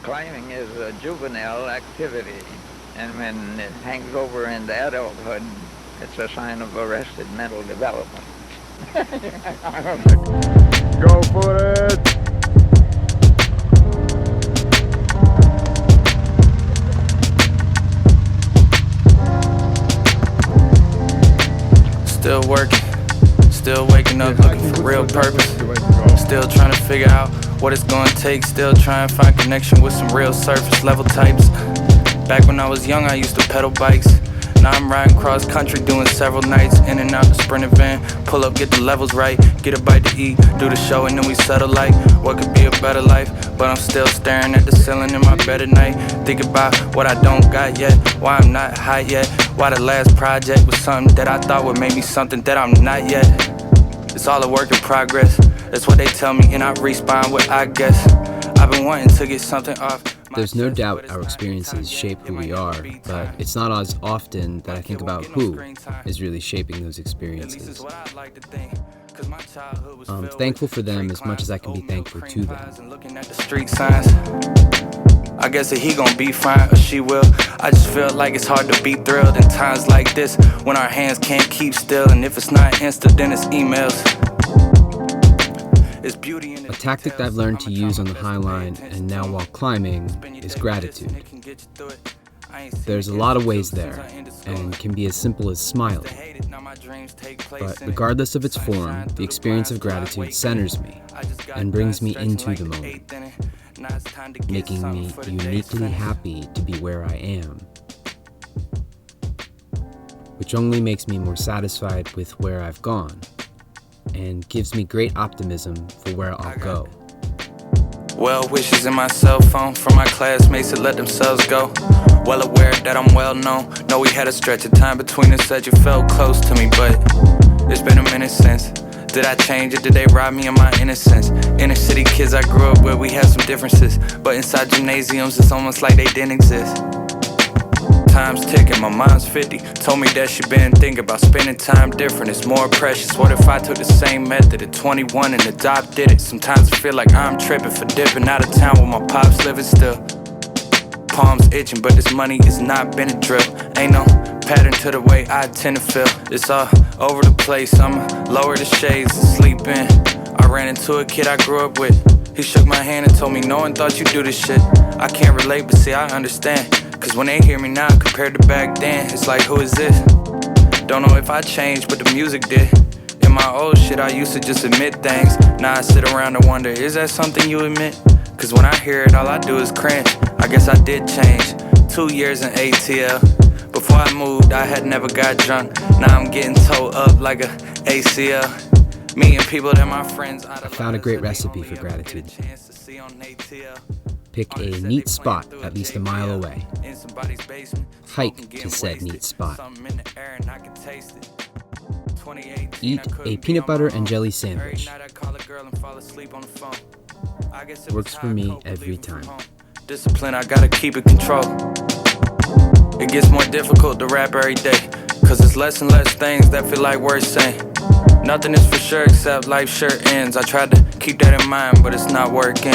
Climbing is a juvenile activity, and when it hangs over into adulthood, it's a sign of arrested mental development. Go for it! Still working, still waking up looking for real purpose. Still trying to figure out what it's gonna take. Still trying to find connection with some real surface level types. Back when I was young, I used to pedal bikes. Now I'm riding cross country, doing several nights. In and out the Sprinter van, pull up, get the levels right. Get a bite to eat, do the show, and then we settle like what could be a better life. But I'm still staring at the ceiling in my bed at night. Think about what I don't got yet, why I'm not high yet. Why the last project was something that I thought would make me something that I'm not yet. It's all a work in progress, that's what they tell me, and I respond with I guess. I've been wanting to get something off. There's no doubt our experiences shape who we are, but it's not as often that I think about who is really shaping those experiences. I'm thankful for them as much as I can be thankful to them. I guess that he gon' be fine, or she will. I just feel like it's hard to be thrilled in times like this, when our hands can't keep still, and if it's not Insta, then it's emails. A tactic that I've learned to use on the High Line and now while climbing is gratitude. There's a lot of ways there, and can be as simple as smiling. But regardless of its form, the experience of gratitude centers me and brings me into the moment, making me uniquely happy to be where I am, which only makes me more satisfied with where I've gone and gives me great optimism for where I'll go. Well wishes in my cell phone from my classmates that let themselves go. Well aware that I'm well known. Know we had a stretch of time between us that you felt close to me, but it's been a minute since. Did I change or did they rob me of my innocence? Inner city kids I grew up with, we had some differences, but inside gymnasiums it's almost like they didn't exist. Time's ticking, my mom's 50. Told me that she been thinking about spending time different. It's more precious. What if I took the same method at 21 and adopted it? Sometimes I feel like I'm tripping for dipping out of town where my pops living still. Palms itching, but this money is not been a drip. Ain't no pattern to the way I tend to feel. It's all over the place. I'ma lower the shades and sleep in. I ran into a kid I grew up with. He shook my hand and told me no one thought you do this shit. I can't relate, but see I understand. Cause when they hear me now compared to back then, it's like, who is this? Don't know if I changed, but the music did. In my old shit, I used to just admit things. Now I sit around and wonder, is that something you admit? Cause when I hear it, all I do is cringe. I guess I did change. 2 years in ATL. Before I moved, I had never got drunk. Now I'm getting towed up like a ACL. Meeting people that my friends. I found a great recipe for gratitude. Pick a neat spot at least a mile away. Hike to said neat spot. Eat a peanut butter and jelly sandwich. Works for me every time. Discipline, I gotta keep it control. It gets more difficult to rap every day, cause it's less and less things that feel like worth saying. Nothing is for sure except life sure ends. I tried to keep that in mind, but it's not working.